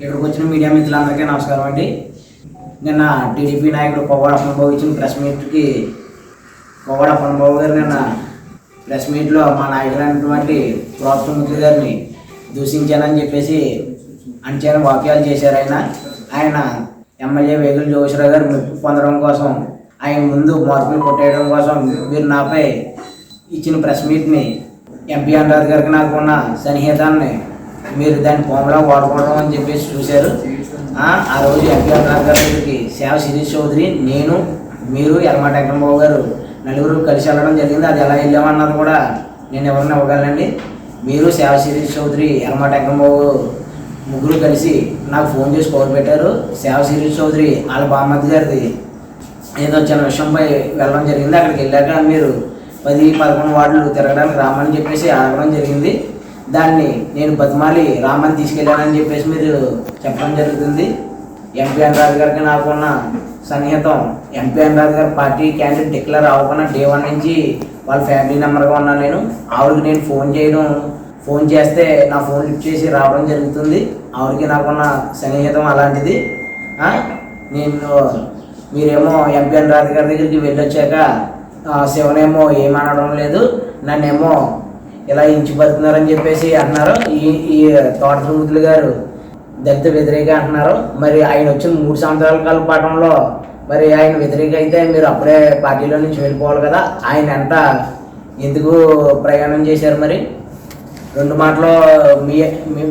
ఇక్కడికి వచ్చిన మీడియా మిత్రులందరికీ నమస్కారం అండి. నిన్న టీడీపీ నాయకుడు పొవ్వాడ అప్పన్నబాబు ఇచ్చిన ప్రెస్ మీట్కి పొవ్వాడ అప్పన్నబాబు గారు నిన్న ప్రెస్ మీట్లో మా నాయకులైనటువంటి ప్రోత్సముద్రి గారిని దూషించానని చెప్పేసి అంచనా వాక్యాలు చేశారు. ఆయన ఎమ్మెల్యే వేగుల జోగేశ్వరరావు గారు మెప్పు పొందడం కోసం, ఆయన ముందు మార్పులు కొట్టేయడం కోసం మీరు నాపై ఇచ్చిన ప్రెస్ మీట్ని ఎంపీ అనురాధ్ గారికి నాకు ఉన్న సన్నిహితాన్ని మీరు దాన్ని పోమలా వాడుకోవడం అని చెప్పేసి చూశారు. ఆ రోజు ఎంపీ అనురాధ్ గారికి సేవ శిరీష్ చౌదరి, నేను, మీరు, యలమాటి వెంకటబాబు గారు నలుగురు కలిసి వెళ్ళడం జరిగింది. అది ఎలా వెళ్ళామన్నది కూడా నేను ఎవరిని ఇవ్వగలనండి. మీరు, సేవ శిరీష్ చౌదరి, యలమాటి వెంకటబాబు ముగ్గురు కలిసి నాకు ఫోన్ చేసి కౌరు పెట్టారు. సేవ శిరీష్ చౌదరి వాళ్ళ బామ్మద్ది గారిది ఏదో చిన్న విషయంపై వెళ్ళడం జరిగింది. అక్కడికి వెళ్ళాక మీరు 10-11 వార్డులు తిరగడానికి రామని చెప్పేసి అడగడం జరిగింది. దాన్ని నేను బతిమాలి రామని తీసుకెళ్ళానని చెప్పేసి మీరు చెప్పడం జరుగుతుంది. ఎంపీ అనురాధ్ గారికి నాకున్న సన్నిహితం, ఎంపీ అనురాధ్ గారు పార్టీ క్యాండిడేట్ డిక్లేర్ అవ్వకుండా డే 1 నుంచి వాళ్ళ ఫ్యామిలీ నెంబర్గా ఉన్నాను. నేను ఆవిడకి నేను ఫోన్ చేస్తే నా ఫోన్ లిఫ్ట్ చేసి రావడం జరుగుతుంది. ఆవిడకి నాకున్న సన్నిహితం అలాంటిది. మీరేమో ఎంపీ అనురాధ్ గారి దగ్గరికి వెళ్ళొచ్చాక శివనేమో ఏమనడం లేదు, నన్నేమో ఇలా ఇంచిపడుతున్నారని చెప్పేసి అంటున్నారు. ఈ తోటముద్దులు గారు దళిత వ్యతిరేక అంటున్నారు. మరి ఆయన వచ్చిన 3 సంవత్సరాల కాల పాఠంలో మరి ఆయన వ్యతిరేక అయితే మీరు అప్పుడే పార్టీలో నుంచి వెళ్ళిపోవాలి కదా. ఆయన ఎంత ఎందుకు ప్రయాణం చేశారు? మరి 2 మాటలు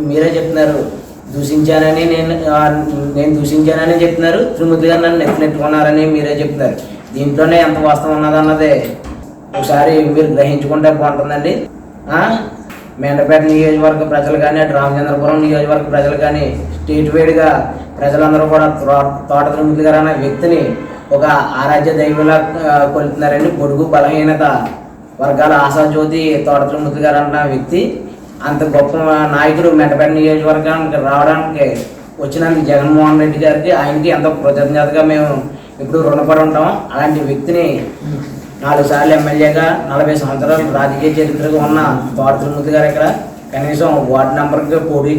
మీరే చెప్తున్నారు. దూషించానని నేను దూషించానని చెప్తున్నారు. త్రిమూర్తి గారు నన్ను నెట్టుకున్నారని మీరే చెప్తున్నారు. దీంట్లోనే ఎంత వాస్తవం ఉన్నదన్నది ఒకసారి మీరు గ్రహించుకుంటే బాగుంటుందండి. మెండపేట నియోజకవర్గ ప్రజలు కానీ, అటు రామచంద్రపురం నియోజకవర్గ ప్రజలు కానీ, స్టేట్ వైడ్గా ప్రజలందరూ కూడా తోట త్రిమూర్తి గారు అనే వ్యక్తిని ఒక ఆరాధ్య దైవంలా కొలుతున్నారండి. పొడుగు బలహీనత వర్గాల ఆశాజ్యోతి తోట త్రిమూర్తి గారు అన్న వ్యక్తి అంత గొప్ప నాయకుడు మెండపేట నియోజకవర్గానికి రావడానికి వచ్చినందుకు జగన్మోహన్ రెడ్డి గారికి, ఆయనకి ఎంతో కృతజ్ఞతగా మేము ఇప్పుడు రుణపడి ఉంటాం. అలాంటి వ్యక్తిని 4 సార్లు ఎమ్మెల్యేగా 40 సంవత్సరాలు రాజకీయ చరిత్రగా ఉన్న తోట త్రిమూర్తి గారు ఎక్కడ, కనీసం వార్డు నెంబర్కి పోటీ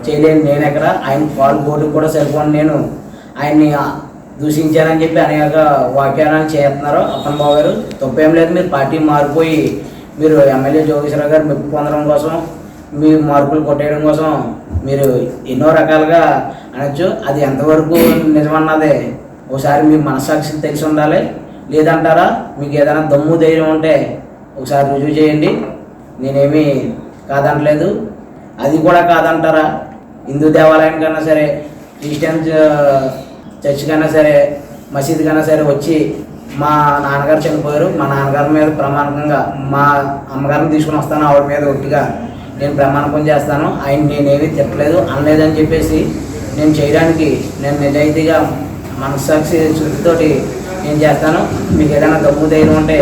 చేయలేని నేను ఎక్కడ, ఆయన పాలు పోటీకి కూడా సరిపోను నేను ఆయన్ని దూషించారని చెప్పి అనేక వ్యాఖ్యానాలు చేస్తున్నారు. అప్పన్నబాబు గారు తప్పేం లేదు. మీరు పార్టీ మారిపోయి మీరు ఎమ్మెల్యే జోగేశ్వరరావు గారు మెప్పు పొందడం కోసం, మీ మార్పులు కొట్టేయడం కోసం మీరు ఎన్నో రకాలుగా అనొచ్చు. అది ఎంతవరకు నిజమన్నదే ఒకసారి మీ మనస్సాక్షి తెలిసి ఉండాలి. లేదంటారా? మీకు ఏదైనా దమ్ము ధైర్యం ఉంటే ఒకసారి రుజువు చేయండి. నేనేమీ కాదంటలేదు. అది కూడా కాదంటారా? హిందూ దేవాలయం కన్నా సరే, క్రిస్టియన్ చర్చ్ కన్నా సరే, మసీద్ కన్నా సరే వచ్చి మా నాన్నగారు చనిపోయారు, మా నాన్నగారి మీద ప్రమాణకంగా మా అమ్మగారిని తీసుకుని వస్తాను, ఆవిడ మీద ఒట్టిగా నేను ప్రమాణకం చేస్తాను, ఆయన నేనేమీ తిట్టలేదు అనలేదని చెప్పేసి నేను చేయడానికి నేను నిజాయితీగా మనస్సాక్షి శుద్ధితోటి నేను చేస్తాను. మీకు ఏదైనా దమ్ము ధైర్యం ఉంటే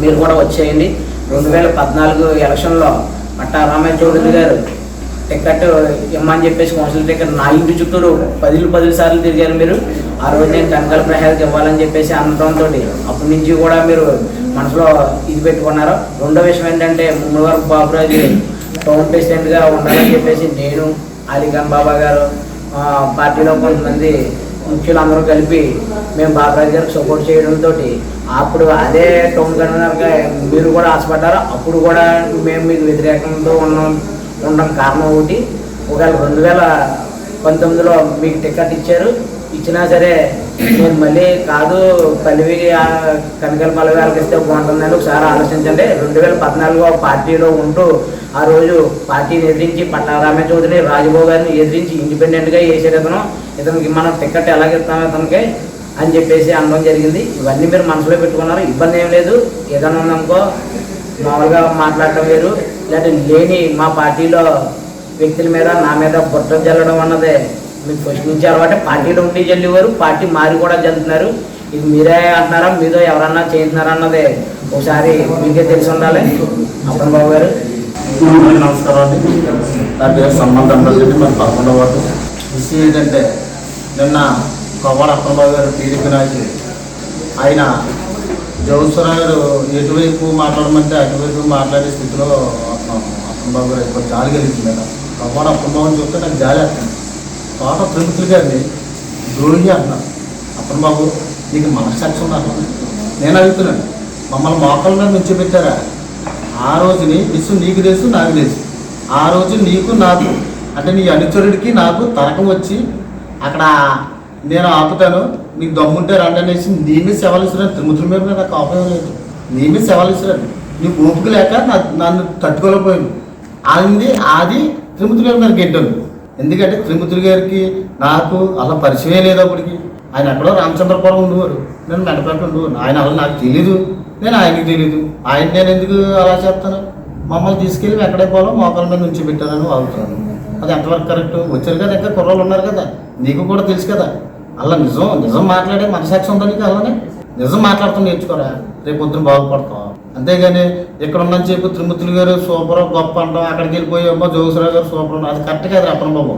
మీరు కూడా వచ్చేయండి. 2014 ఎలక్షన్లో పట్టా రామయ్య చౌదరి గారు టికెట్ ఇమ్మని చెప్పేసి కౌన్సిల్ టికెట్ నా ఇంటి చుట్టూరు 10 సార్లు తిరిగారు మీరు. ఆ రోజు నేను కనకాల ప్రసాద్కి ఇవ్వాలని చెప్పేసి అనడంతో అప్పటి నుంచి కూడా మీరు మనసులో ఇది పెట్టుకున్నారు. రెండో విషయం ఏంటంటే, ముమ్మడివరపు బాబురాజు టౌన్ ప్రెసిడెంట్గా ఉండాలని చెప్పేసి నేను, అలీఖాన్ బాబా గారు, పార్టీలో కొంతమంది ముఖ్యులందరూ కలిపి మేము బాబురాజు గారికి సపోర్ట్ చేయడంతో అప్పుడు అదే టౌన్ కన్వీనర్గా మీరు కూడా ఆశపడ్డారు. అప్పుడు కూడా మేము మీకు వ్యతిరేకంతో ఉండడం కారణం ఒకటి. ఒకవేళ 2019లో మీకు టికెట్ ఇచ్చినా సరే నేను మళ్ళీ కాదు పల్లవి కనకల పల్లవి వాళ్ళకి ఇస్తే బాగుంటుందని ఒకసారి ఆలోచించండి. 2014 పార్టీలో ఉంటూ ఆ రోజు పార్టీని ఎదిరించి పట్టా రామయ్య చౌదరిని, రాజబాబు గారిని ఎదిరించి ఇండిపెండెంట్గా వేసాడు. ఇతనికి మనం టికెట్ ఎలాగిస్తాం ఇతనికి అని చెప్పేసి అనడం జరిగింది. ఇవన్నీ మీరు మనసులో పెట్టుకున్నారు. ఇబ్బంది ఏం లేదు. ఏదైనా ఉందనుకో మామూలుగా మాట్లాడటం వేరు. లేదంటే లేని మా పార్టీలో వ్యక్తుల మీద నా మీద బుట్ట జల్లడం అన్నదే మీకు ఫస్ట్ నుంచి అలవాటే. పార్టీలో ఉండి జల్లేవారు, పార్టీ మారి కూడా జల్లుతున్నారు. ఇది మీరే అంటున్నారా, మీతో ఎవరన్నా చేస్తున్నారా అన్నదే ఒకసారి మీకే తెలిసి ఉండాలి. అప్పన్నబాబు గారు నమస్కారం అండి. నా పేరు సంబంధం రెడ్డి, మరి 11వ వార్డు. విషయం ఏంటంటే, నిన్న పొవ్వాడ అప్పన్నబాబు గారు టీడీపీ నాయకులు ఆయన జోగేశ్వరరావు గారు ఎటువైపు మాట్లాడమంటే అటువైపు మాట్లాడే స్థితిలో అప్పన్నబాబు గారు ఎక్కువ జాలి కలిగింది. పొవ్వాడ అప్పన్నబాబుని చూస్తే నాకు జాలి వస్తుంది. తోట త్రిమూర్తులు గారిని ద్రోహి అంటున్నారు. అప్పుడు బాబు నీకు మనస్సాక్షి ఉన్నారు. నేను అడుగుతున్నాను, మమ్మల్ని మోకాళ్ళ మీద నుంచి పెట్టారా? ఆ రోజుని విషయం నీకు తెలుసు, నాకు తెలుసు. ఆ రోజు నీకు నాకు అంటే నీ అనుచరుడికి నాకు తరకం వచ్చి అక్కడ నేను ఆపుతాను, నీకు దమ్ముంటే రండి అనేసి నీ మీద సేవలు ఇస్తున్నాను. త్రిమూర్తుల మీద నాకు కోపం లేదు, నీ మీద సేవలు ఇస్తున్నాను. నీకు ఓపిక లేక నన్ను తట్టుకోలేకపోయాను. అది త్రిమూర్తుల గారు నాకు గెడ్డాను. ఎందుకంటే త్రిమూర్తుల గారికి నాకు అలా పరిచయమే లేదు. అప్పటికి ఆయన ఎక్కడో రామచంద్రపురం ఉండేవారు, నేను మెడపేట ఉండేవారు. ఆయన అలా నాకు తెలీదు, నేను ఆయనకి తెలీదు. ఆయన నేను ఎందుకు అలా చెప్తాను? మమ్మల్ని తీసుకెళ్ళి ఎక్కడే పోలో మోకాల మీద నుంచి పెట్టానని వాగుతున్నాను. అది ఎంతవరకు కరెక్ట్? వచ్చారు కదా, ఇంకా కుర్రోళ్ళు ఉన్నారు కదా, నీకు కూడా తెలుసు కదా. అలా నిజం మాట్లాడే మనసాక్షి ఉందా నీకు? అలానే నిజం మాట్లాడుతూ నేర్చుకోరా, రేపు పొద్దున బాగుపడతావు. అంతేగాని ఇక్కడ ఉన్నని చెప్పి త్రిమూర్తులు గారు సూపర్ గొప్ప అంటాం, అక్కడికి వెళ్ళిపోయి అమ్మా జోగిసరావు గారు సూపర్, అది కరెక్ట్ కాదు అప్పన బాబు.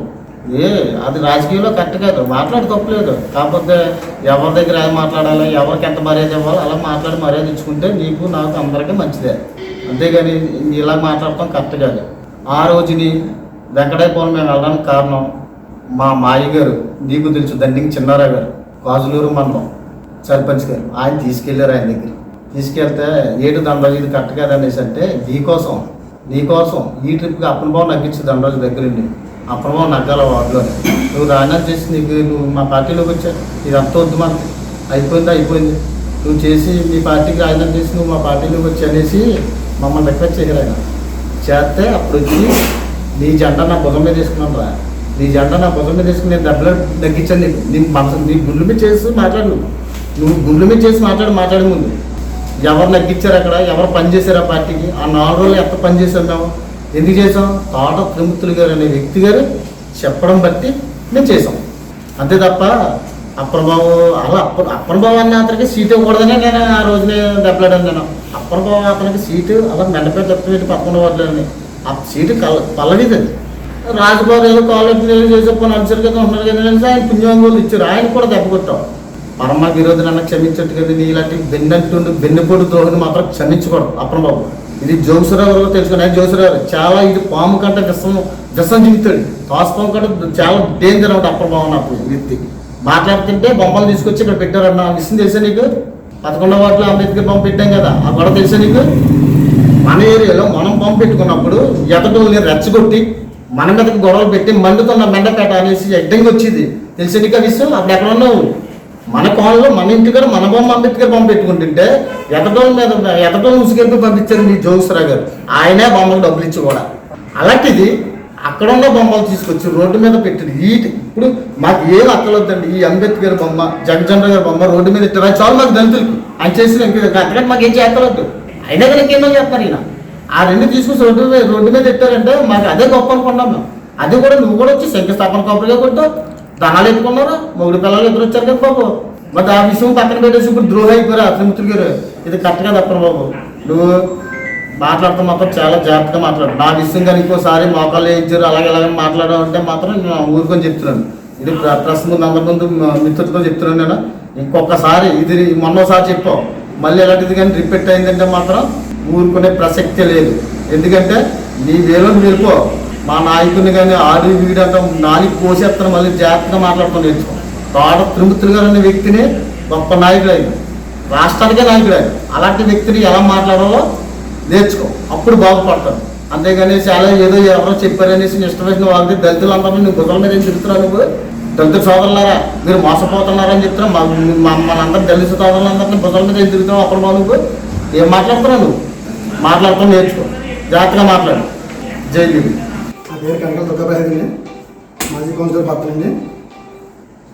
అది రాజకీయంలో కరెక్ట్ కాదు, మాట్లాడి తప్పలేదు. కాకపోతే ఎవరి దగ్గర ఏం మాట్లాడాలి, ఎవరికి ఎంత మర్యాద ఇవ్వాలి అలా మాట్లాడి మర్యాద ఇచ్చుకుంటే నీకు నాకు అందరికీ మంచిదే. అంతేగాని ఇలా మాట్లాడటం కరెక్ట్ కాదు. ఆ రోజుని వెంకటాయపురం మేము వెళ్ళడానికి కారణం మా మాయ గారు, నీకు తెలుసు, దండింగ్ చిన్నారావు గారు, గాజులూరు మండలం సర్పంచ్ గారు, ఆయన తీసుకెళ్ళారు. ఆయన దగ్గర తీసుకెళ్తే ఏడు దండరాజు ఇది కరెక్ట్ కాదు అనేసి అంటే నీకోసం ఈ ట్రిప్కి అప్పన బాబు నగ్గించి దండరాజు దగ్గరండి, అప్పన బాబు నగ్గాల వార్డులో నువ్వు రాజధాని చేసి నువ్వు మా పార్టీలోకి వచ్చా, ఇది అంత వద్దు మనకి, అయిపోయింది నువ్వు చేసి మీ పార్టీకి రాజధాని చేసి నువ్వు మా పార్టీలోకి వచ్చి అనేసి మమ్మల్ని రిక్వెస్ట్ చేయరు. ఆయన చేస్తే అప్పుడు వచ్చి నీ జెండా నా భుజం మీద తీసుకున్నాను రా, నీ జెండా నా భుజం మీద తీసుకుని నేను దెబ్బలు తగ్గించాను. నీ మనసు నీ గుండెల మీద చేసి మాట్లాడు, నువ్వు గుండెల మీద చేసి మాట్లాడే ముందు ఎవరు నగ్గించారు, అక్కడ ఎవరు పనిచేశారు ఆ పార్టీకి, ఆ 4 రోజులు ఎంత పనిచేసాం మేము, ఎందుకు చేసాం? తోట త్రిమూర్తులు గారు అనే వ్యక్తి గారు చెప్పడం బట్టి మేము చేసాం. అంతే తప్ప అప్పనబాబు అలా అప్పనబాబు అనే అతనికి సీట్ ఇవ్వకూడదనే నేను ఆ రోజునే దెబ్బలాడాను. నేను అప్పనబాబు అతనికి సీటు అలా మెండపేట తప్పిపెట్టి పక్కన పడలేదని, ఆ సీటు పల్లవిది. రాజబాబు ఏదో కాలేజీ చేసేప్పుడు నడిచారు కదా, ఉన్నారు కదా, ఆయన పుణ్యంగోలు ఇచ్చారు, ఆయన కూడా దెబ్బ కొట్టాం. పరమ విరోధులు అన్న క్షమించట్టు కదా, నీ ఇలాంటి బెన్నెపొడి ద్రోహిని మాత్రం క్షమించకూడదు అప్పనబాబు. ఇది జోగిసరావు తెలుసుకుని, జోగిసరావు చాలా ఇది పాము కంటే విషం జిగుతాడు, తోసపాము కంటే చాలా డేంజర్ అవుతుంది అప్పనబాబు నాకు వ్యక్తి. మాట్లాడుతుంటే బొమ్మలు తీసుకొచ్చి ఇక్కడ పెట్టారన్న విషయం తెలుసా నీకు? 11వ వార్డులో అంబేద్కర్ బొమ్మ పెట్టాం కదా, ఆ గొడవ తెలుసా నీకు? మన ఏరియాలో మనం బొమ్మ పెట్టుకున్నప్పుడు ఎదటోళ్ళని రెచ్చగొట్టి మన మీదకి గొడవలు పెట్టి మండుతున్న మెండపేట అనేసి అడ్డంగా వచ్చేది తెలుసా నీకు? ఆ విషయం అప్పుడు ఎక్కడ ఉన్నావు? మన కాలంలో మన ఇంటికాడ మన బొమ్మ అంబేద్కర్ బొమ్మ పెట్టుకుంటుంటే ఎదటోళ్ళు ఉసుకెందుకు పంపించారు మీ జోగిసరావు గారు, ఆయనే బొమ్మకు డబ్బులు ఇచ్చి కూడా. అలాంటిది అక్కడ ఉన్న బొమ్మలు తీసుకొచ్చి రోడ్డు మీద పెట్టింది. ఇప్పుడు మాకు ఏం అక్కలొద్దండి, ఈ అంబేద్కర్ బొమ్మ, జగజ్జనరావు గారి బొమ్మ రోడ్డు మీద ఇట్లా చాలు మాకు దళితులకి ఆయన చేసిన అక్కడ మాకు ఏం చేస్తలొద్దు. అయినా కనుక ఏమో చెప్తారు ఈయన. ఆ 2 తీసుకొచ్చి రోడ్డు మీద పెట్టారంటే మాకు అదే గొప్ప అనుకున్నాం మేము. అది కూడా నువ్వు కూడా వచ్చి శంకుస్థాపన కాపులుగా కొట్టావు, ధనాలు ఎత్తుకున్నారు, మొగుడు పిల్లలు ఎదురు వచ్చారు కదా బాబు. మరి ఆ విషయం పక్కన పెట్టేసి ఇప్పుడు ద్రోహి అయిపోయారు త్రిమూర్తులు గారు. ఇది కరెక్ట్గా తప్పరు బాబు. నువ్వు మాట్లాడుతూ మాత్రం చాలా జాగ్రత్తగా మాట్లాడు. నా విషయం కానీ ఇంకోసారి మోకాళ్ళు వేయించారు అలాగే మాట్లాడాలంటే మాత్రం నేను ఊరుకొని చెప్తున్నాను. ఇది ప్రెస్ ముందు అందరి ముందు మిత్రులతో చెప్తున్నాను. నేను ఇంకొకసారి ఇది మొన్నోసారి చెప్పావు, మళ్ళీ ఎలాంటిది కానీ రిపీట్ అయిందంటే మాత్రం ఊరుకునే ప్రసక్తే లేదు. ఎందుకంటే నీ వేలో వెళ్ళిపో, మా నాయకుడిని కానీ ఆడి వీడంతా నాలుగు పోసేస్తాను, మళ్ళీ జాగ్రత్తగా మాట్లాడుతూ నేర్చుకో. తోట త్రిమూర్తులు గారు అనే వ్యక్తిని గొప్ప నాయకుడు ఆయన, రాష్ట్రానికే నాయకుడు ఆయన. అలాంటి వ్యక్తిని ఎలా మాట్లాడాలో నేర్చుకో, అప్పుడు బాగుపడతాను. అంతేగాని చాలా ఏదో ఎవరో చెప్పారనేసి ఇష్టమైన వాళ్ళకి దళితులందరినీ నువ్వు గుర్రాల మీద ఏం చెప్తున్నావు? నువ్వు దళిత సోదరులారా మీరు మోసపోతున్నారని చెప్తున్నావు. మనందరూ దళిత సోదరులందరినీ గుర్రాల మీద ఏం తిరుగుతున్నావు? అప్పుడు నువ్వు ఏం మాట్లాడుతున్నావు? నువ్వు మాట్లాడుతూ నేర్చుకో, జాగ్రత్తగా మాట్లాడు. జై దేవి. నా పేరు కనకల దుర్గాప్రసాద్, మాజీ కౌన్సిలర్ భర్తనండి.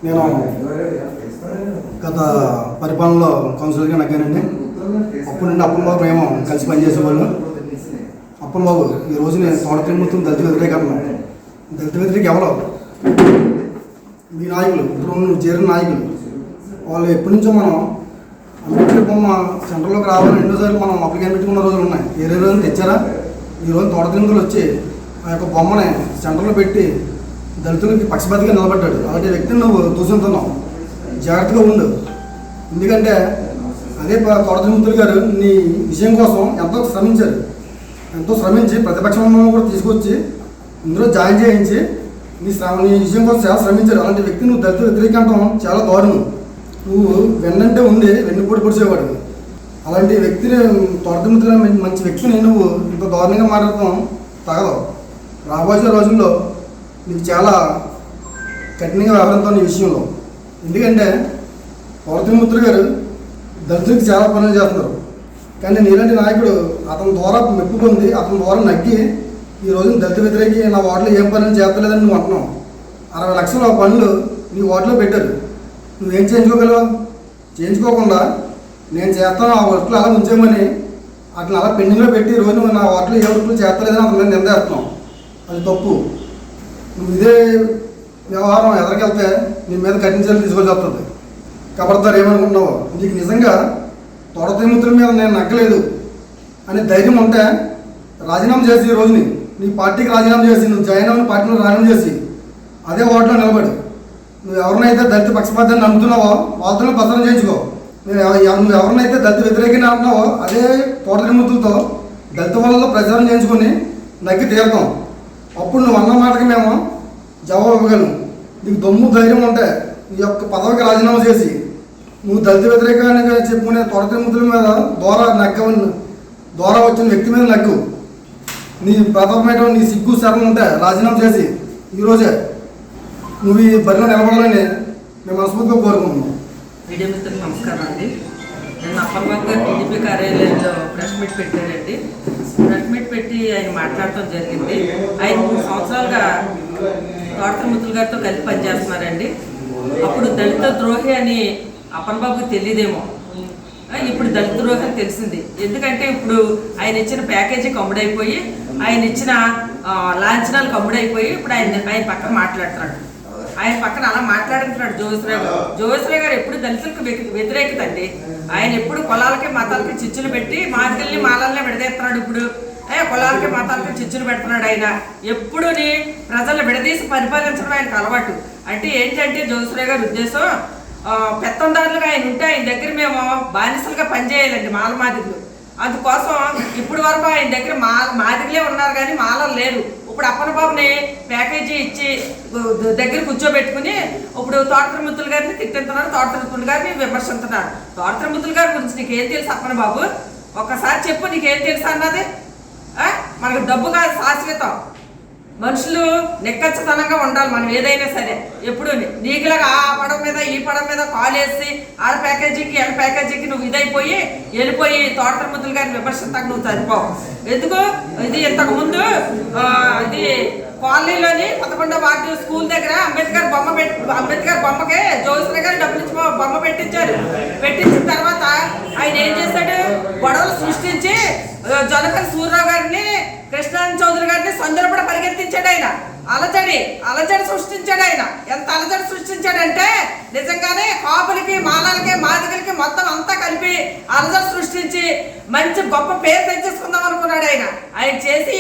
నేను గత పరిపాలనలో కౌన్సిలర్గా నగ్గానండి. అప్పుడు నుండి అప్పనబాబు మేము కలిసి పనిచేసేవాళ్ళు. అప్పనబాబు ఈ రోజు నేను తోట త్రిమూర్తులు దళిత వ్యతిరేకరణ. దళిత వ్యతిరేక ఎవరో మీ నాయకులు, ఇప్పుడు చేరిన నాయకులు వాళ్ళు ఎప్పటి నుంచో మనం అంబేద్కర్ బొమ్మ సెంటర్లోకి రావాలని ఎన్నోసార్లు మనం అప్లికేషన్ పెట్టుకున్న రోజులు ఉన్నాయి. ఏ రోజులు తెచ్చారా? ఈ రోజు తోట త్రిమూర్తులు వచ్చి ఆ యొక్క బొమ్మని సెంటర్లో పెట్టి దళితులకి పక్షపాతిగా నిలబడ్డాడు. అలాంటి వ్యక్తిని నువ్వు దూషిస్తున్నావు, జాగ్రత్తగా ఉండు. ఎందుకంటే అదే తోట త్రిమూర్తులు గారు నీ విషయం కోసం ఎంతో శ్రమించి ప్రతిపక్షంలో కూడా తీసుకొచ్చి ఇందులో జాయిన్ చేయించి నీ విజయం కోసం చాలా శ్రమించాడు. అలాంటి వ్యక్తి నువ్వు దళిత వ్యతిరేక అంటాం చాలా దారుణం. నువ్వు వెన్నంటే ఉండి వెన్నుపోటు పొడిచేవాడు. అలాంటి వ్యక్తిని తొడతమిత్రుల మంచి వ్యక్తిని నువ్వు ఇంత దారుణంగా మాట్లాడటం తగదు. రాబోయే రోజుల్లో నీకు చాలా కఠినంగా వ్యవహరిస్తాం ఈ విషయంలో. ఎందుకంటే తొడతమిత్రులు గారు దళితులకు చాలా పనులు చేస్తున్నారు. కానీ నీలాంటి నాయకుడు అతని ద్వారా మెప్పు పొంది అతని ద్వారా నగ్గి ఈ రోజున దళిత వ్యతిరేకి నా వార్డులో ఏం పనులు చేస్తలేదని నువ్వు అంటున్నావు. 60 లక్షల పనులు నీ వార్డులో పెట్టారు. నువ్వేం చేయించుకోగలవు? చేయించుకోకుండా నేను చేస్తాను ఆ వర్క్లు అలా ఉంచేమని అట్లా అలా పెండింగ్లో పెట్టి రోజు నువ్వు నా వార్డులో ఏ వర్క్లు చేస్తలేదని అతని మీద నిందేస్తున్నావు. అది తప్పు. నువ్వు ఇదే వ్యవహారం ఎదరికెళ్తే నీ మీద కఠిన చర్యలు తీసుకొని వస్తుంది. కబర్దారు ఏమనుకుంటున్నావు? నీకు నిజంగా తొడతమిత్రుల మీద నేను నగ్గలేదు అనే ధైర్యం ఉంటే రాజీనామా చేసి ఈ రోజుని నీ పార్టీకి రాజీనామా చేసి నువ్వు జాయిన్ అవ్వని పార్టీలో రాజీనామా చేసి అదే వార్డులో నిలబడి నువ్వు ఎవరినైతే దళిత పక్షపాతాన్ని నమ్ముతున్నావో వాళ్ళతో ప్రచారం చేయించుకో. నువ్వు ఎవరినైతే దళిత వ్యతిరేకంగా అంటున్నావో అదే తోటతిముతులతో దళిత వాళ్ళలో ప్రచారం చేయించుకొని నగ్గి తీరుతాం. అప్పుడు నువ్వు అన్న మాటకి మేము జవాబు ఇవ్వగలను. నీకు దమ్ము ధైర్యం ఉంటే నీ యొక్క పదవికి రాజీనామా చేసి నువ్వు దళిత వ్యతిరేకంగా చెప్పుకునే తోటతిముతుల మీద ద్వారా వచ్చిన వ్యక్తి మీద నగ్గు. నీ ప్రతాపమైన నీ సిగ్గు శరం ఉంటే రాజీనామా చేసి ఈరోజే నువ్వు ఈ బరిలో నిలబడాలని మేము మనస్ఫూర్తిగా కోరుకుంటున్నాం. మీడియా మిత్రులకు నమస్కారం అండి. నేను అప్పర్బాబు గారు టీడీపీ కార్యాలయంలో ప్రెస్ మీట్ పెట్టారండి. ప్రెస్ మీట్ పెట్టి ఆయన మాట్లాడటం జరిగింది. ఆయన 3 సంవత్సరాలుగా తోటతిముతుల గారితో కలిసి పనిచేస్తున్నారండి. అప్పుడు దళిత ద్రోహి అని అప్పర్బాబుకి తెలియదేమో, ఇప్పుడు దళిత ద్రోహి అని తెలిసింది. ఎందుకంటే ఇప్పుడు ఆయన ఇచ్చిన ప్యాకేజీ కమ్ముడైపోయి ఆయన ఇచ్చిన లాంఛనాలు కమ్ముడైపోయి ఇప్పుడు ఆయన పక్కన మాట్లాడుతున్నాడు. ఆయన పక్కన అలా మాట్లాడుతున్నాడు జోగేశ్వరరావు గారు ఎప్పుడు దళితులకు వ్యతిరేకత అండి. ఆయన ఎప్పుడు కులాలకి మతాలకి చిచ్చులు పెట్టి మాదిగల్ని మాలల్ని విడదీస్తున్నాడు. ఇప్పుడు కులాలకి మతాలకి చిచ్చులు పెడుతున్నాడు. ఆయన ఎప్పుడుని ప్రజలను విడదీసి పరిపాలించడం ఆయనకు అలవాటు. అంటే ఏంటంటే జోగేశ్వరరావు గారి ఉద్దేశం పెత్తందారులుగా ఆయన ఉంటే ఆయన దగ్గర మేము బానిసలుగా పనిచేయాలండి మాల మాదిగులు. అందుకోసం ఇప్పుడు వరకు ఆయన దగ్గర మాదిగలే ఉన్నారు కానీ మాలలు లేరు. ఇప్పుడు అప్పనబాబుని ప్యాకేజీ ఇచ్చి దగ్గర కూర్చోబెట్టుకుని ఇప్పుడు తోటతిముతుల గారిని తిట్టిస్తున్నారు, తోటతిముతుల గారిని విమర్శిస్తున్నారు. తోటతిముతుల గారి గురించి నీకేం తెలుసు అప్పనబాబు? ఒక్కసారి చెప్పు, నీకేం తెలుసు అన్నది? మనకు డబ్బు కాదు శాశ్వతం. మనుషులు నిక్కచ్చతనంగా ఉండాలి మనం ఏదైనా సరే. ఎప్పుడు నీకులాగా ఆ పడవ మీద ఈ పడవ మీద కాలేసి ఆడ ప్యాకేజీకి ఎల్ ప్యాకేజీకి నువ్వు ఇదైపోయి వెళ్ళిపోయి తోటతిముతుల గారిని విమర్శించక నువ్వు చనిపోవు. ఎందుకు? ఇది ఇంతకుముందు ఇది కాలనీలోని 11వ వార్డు స్కూల్ దగ్గర అంబేద్కర్ బొమ్మకి జోగేశ్వరరావు గారు డబ్బులు ఇచ్చి బొమ్మ పెట్టించారు. పెట్టించిన తర్వాత ఆయన ఏం చేశాడు? గొడవలు సృష్టించి జనపల్లి సూర్యరావు గారిని, కృష్ణారాయణ చౌదరి గారిని సందర్భంగా పరిగెత్తించాడు. ఆయన అలజడి సృష్టించాడు. ఆయన ఎంత అలజడి సృష్టించాడంటే నిజంగానే కాపులకి మాలాలకి మాదిగలకి మొత్తం అంతా కలిపి అలజడి సృష్టించి మంచి గొప్ప పేరు తెచ్చేసుకుందాం అనుకున్నాడు. ఆయన చేసి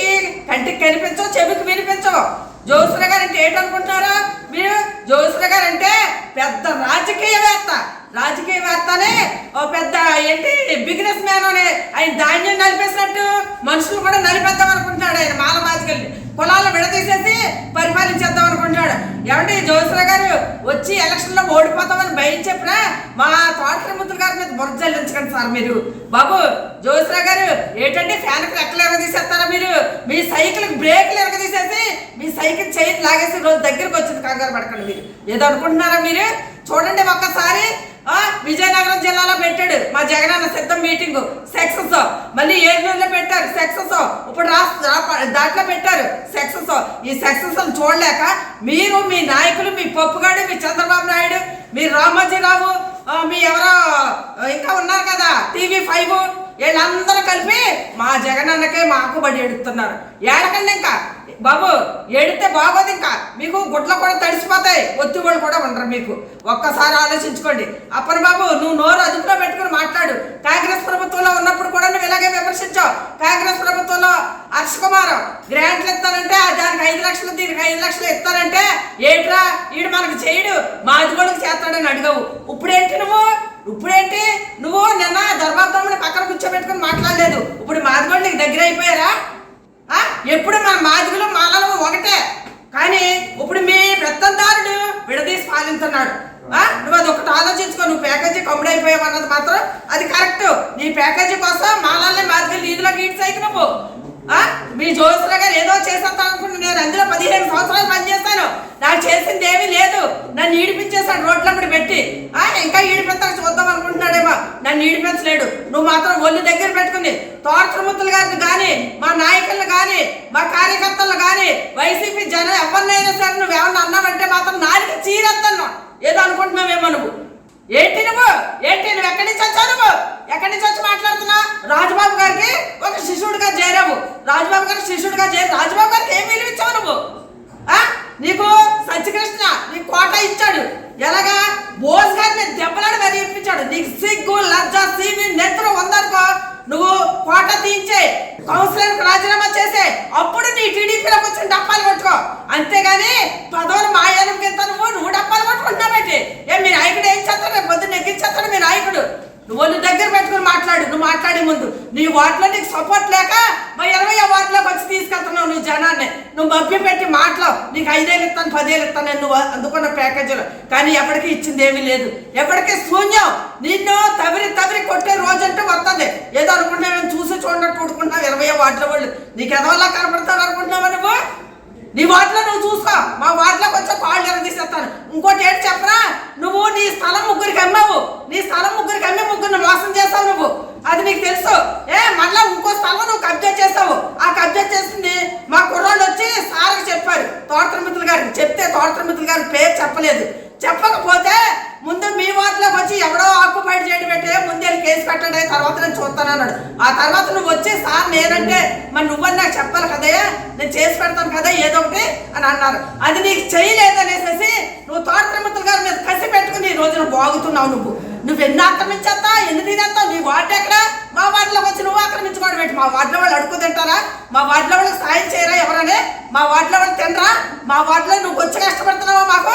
కంటికి కనిపించవు, చెవికి వినిపించవు. జోగేశ్వరరావు గారు అంటే ఏంటనుకుంటున్నారా మీరు? జోగేశ్వరరావు గారు అంటే పెద్ద రాజకీయవేత్తనే ఓ పెద్ద ఏంటి బిజినెస్ మ్యాన్ అనే ఆయన ధాన్యం నలిపేసినట్టు మనుషులు కూడా నలిపేద్దాం అనుకుంటున్నాడు. ఆయన మాల మాదిగల్ని కులాలను విడదీసేసి పరిపాలించేద్దాం అనుకుంటున్నాడు. ఏమంటే జోగేశ్వరరావు గారు వచ్చి ఎలక్షన్లో ఓడిపోతామని భయం చెప్పినా మా తోటతిముతుల గారి మీద బుర్ర జల్లించకండి సార్ మీరు. బాబు జోగేశ్వరరావు గారు ఏంటంటే ఫ్యాన్కి రెక్కలు ఎరగదీసేస్తారా మీరు? మీ సైకిల్కి బ్రేక్లు ఎరగదీసేసి మీ సైకిల్ చైన్ లాగేసి రోజు దగ్గరకు వచ్చింది. కంగారు పడకండి మీరు. ఏదో అనుకుంటున్నారా మీరు? చూడండి ఒక్కసారి విజయనగరం జిల్లాలో పెట్టాడు మా జగనన్న సిద్ధం మీటింగ్ సక్సెస్. మళ్ళీ ఏలూరులో పెట్టారు సక్సెస్. ఇప్పుడు దాంట్లో పెట్టారు సక్సెస్. ఈ సక్సెస్ చూడలేక మీరు, మీ నాయకులు, మీ పప్పుగాడు, మీ చంద్రబాబు నాయుడు, మీ రామోజీరావు, మీ ఎవరో ఇంకా ఉన్నారు కదా TV5, వీళ్ళందరూ కలిపి మా జగనన్నకే మాకు బడి ఎడుతున్నారు. ఏడకండి ఇంకా బాబు, ఏడితే బాగోదు. ఇంకా మీకు గుడ్లు కూడా తడిసిపోతాయి, ఒత్తిళ్ళు కూడా ఉండరు మీకు. ఒక్కసారి ఆలోచించుకోండి. అప్పనబాబు నువ్వు నోరు అదుపులో పెట్టుకుని మాట్లాడు. కాంగ్రెస్ ప్రభుత్వంలో ఉన్నప్పుడు కూడా నువ్వు ఇలాగే విమర్శించావు. కాంగ్రెస్ ప్రభుత్వంలో హర్ష కుమార్ గ్రాంట్లు ఇస్తానంటే దానికి 5 లక్షలు దీనికి 5 లక్షలు ఇస్తానంటే ఏంట్రా ఈడు మనకు చేయడు మాదిగోళ్ళకి చేస్తాడని అడిగావు. ఇప్పుడేంటి నువ్వు నిన్న ధర్మాత్మని పక్కన కూర్చోబెట్టుకుని మాట్లాడలేదు. ఇప్పుడు మాదిగోళ్ళు నీకు దగ్గర అయిపోయారా? ఎప్పుడు మన మాదిగలు మాలలు ఒకటే. కానీ ఇప్పుడు మీ పెత్తందారుడు విడదీసి పాలిస్తున్నాడు. నువ్వు అది ఒకటి ఆలోచించుకో. నువ్వు ప్యాకేజీ కమ్ముడు అయిపోయావు అన్నది మాత్రం అది కరెక్ట్. నీ ప్యాకేజీ కోసం మాలాలనే మాదిరి వీధిలో గీడ్స్ అయితే నువ్వు మీ జోసుల గారు ఏదో చేసేస్తాను అనుకుంటున్నా. నేను అందులో 15 సంవత్సరాలు పనిచేస్తాను. నాకు చేసింది ఏమీ లేదు. నన్ను ఈడిపించేస్తాడు రోడ్లమ్మడి పెట్టి. ఇంకా ఈడిపెత్తాక చూద్దాం అనుకుంటున్నాడేమో. నన్ను ఈడిపించలేడు. నువ్వు మాత్రం ఒళ్ళు దగ్గర పెట్టుకుని తోటముత్తులు గారిని కానీ, మా నాయకులను కానీ, మా కార్యకర్తలను కానీ, వైసీపీ జనం ఎవరినైనా సరే నువ్వు ఏమన్నా అన్నావంటే మాత్రం నాలుగు చీరెత్తాను. ఏదో అనుకుంటున్నావేమో నువ్వు. ఏంటి నువ్వు ఎక్కడి నుంచి వచ్చావు? నువ్వు ఎక్కడి నుంచి వచ్చి మాట్లాడుతున్నా? రాజబాబు గారికి ఒక శిష్యుడిగా చేరావు. రాజబాబు గారికి శిష్యుడిగా చేరి రాజబాబు గారికి ఏం విలువ ఇచ్చావు నువ్వు? నీకు సత్యకృష్ణ నీకు కోట ఇచ్చాడు. ఎలాగా బోస్ గారిని దెబ్బలాడి మరి ఇప్పించాడు. నీకు సిగ్గు లజ్జ సీని నెత్తరు ఉందనుకో నువ్వు కోట తీయించే కౌన్సిలర్కి రాజీనామా చేసే అప్పుడు నీ టీడీపీలోకి వచ్చిన డప్పాలు కొట్టుకో. అంతేగాని పదవులు మాయాలం కింద నువ్వు డప్పాలు కొట్టుకుంటున్నావేంటి? మీ నాయకుడు ఏం చేస్తాడు? రేపు పొద్దున్న నెగ్గించేస్తాడు మీ నాయకుడు. నువ్వు దగ్గర పెట్టుకుని మాట్లాడు. నువ్వు మాట్లాడే ముందు నీ వార్డులో నీకు సపోర్ట్ లేక మా 20వ వార్డులోకి వచ్చి తీసుకెళ్తున్నావు నువ్వు జనాన్ని. నువ్వు మభ్య పెట్టి మాట్లావు. నీకు 5 ఏళ్ళు ఇస్తాను 10 ఏళ్ళు ఇస్తాను నువ్వు అందుకున్న ప్యాకేజీలో. కానీ ఎప్పటికీ ఇచ్చింది ఏమీ లేదు. ఎప్పటికీ శూన్యం. నిన్ను తవిరి కొట్టే రోజంటూ వస్తుంది. ఏదో అనుకుంటున్నా మేము చూసి చూడనట్టు కొడుకుంటున్నావు 20వ వార్డులో వాళ్ళు. నీకు ఎదవల్లా కనపడతావు అనుకుంటున్నావా నువ్వు? నీ వార్డులో నువ్వు చూసుకో. మా వార్డులోకి వచ్చే కాళ్ళు ఎరదీసేస్తాను. ఇంకోటి ఏంటి చెప్పరా? నువ్వు నీ స్థలం ముగ్గురికి అమ్మావు. నీ స్థలం ముగ్గురికి అమ్మి ముగ్గురిని మోసం చేస్తావు నువ్వు. అది నీకు తెలుసు. మళ్ళా ఇంకో స్థలం నువ్వు కబ్జా చేస్తావు. ఆ కబ్జా చేసింది మా కుర్రాళ్ళు వచ్చి సార్కి చెప్పారు. తోటమిత్రులు గారికి చెప్తే తోటమిత్రులు గారి పేరు చెప్పలేదు. చెప్పకపోతే ముందు మీ వార్డులోకి వచ్చి ఎవడో ఆక్యుపైడ్ చేయడం పెట్టే ముందే కేసు పెట్టండి తర్వాత నేను చూస్తాను అన్నాడు. ఆ తర్వాత నువ్వు వచ్చి సార్ నేనంటే మరి నువ్వని నాకు చెప్పాలి కదయ్యా, నేను చేసి పెడతాను కదా ఏదో ఒకటి అని అన్నారు. అది నీకు చేయలేదనేసి నువ్వు తోటమిత్రులు గారి మీద కసి పెట్టుకుని ఈ రోజున బాగుతున్నావు. నువ్వు ఎన్ని ఆక్రమించేస్తా ఎన్ని తినేస్తావు? నీ వార్డు ఎక్కడ? మా వార్డులోకి వచ్చి నువ్వు ఆక్రమించుకోవడం పెట్టి మా వార్డులో వాళ్ళు అడుగు తింటారా? మా వార్డులో వాళ్ళకి సాయం చేయరా ఎవరనే? మా వార్డులో వాళ్ళు తినరా? మా వార్డులో నువ్వు వచ్చి కష్టపడుతున్నావా? మాకు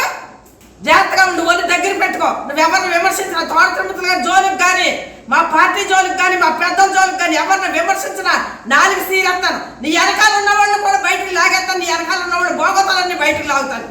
జాగ్రత్తగా ఉండు. వాళ్ళు దగ్గర పెట్టుకో. నువ్వెవరిని విమర్శించిన తోటమిత్రులు గారి జోలికి కానీ, మా పార్టీ జోలికి కానీ, మా పెద్దల జోలికి కానీ ఎవరిని విమర్శించిన 4 సీరెత్తాను. నీ వెనకాల ఉన్న వాళ్ళు కూడా బయటికి లాగేస్తాను. నీ వెనకాల ఉన్న వాళ్ళు భోగతాలన్నీ బయటికి లాగుతాను.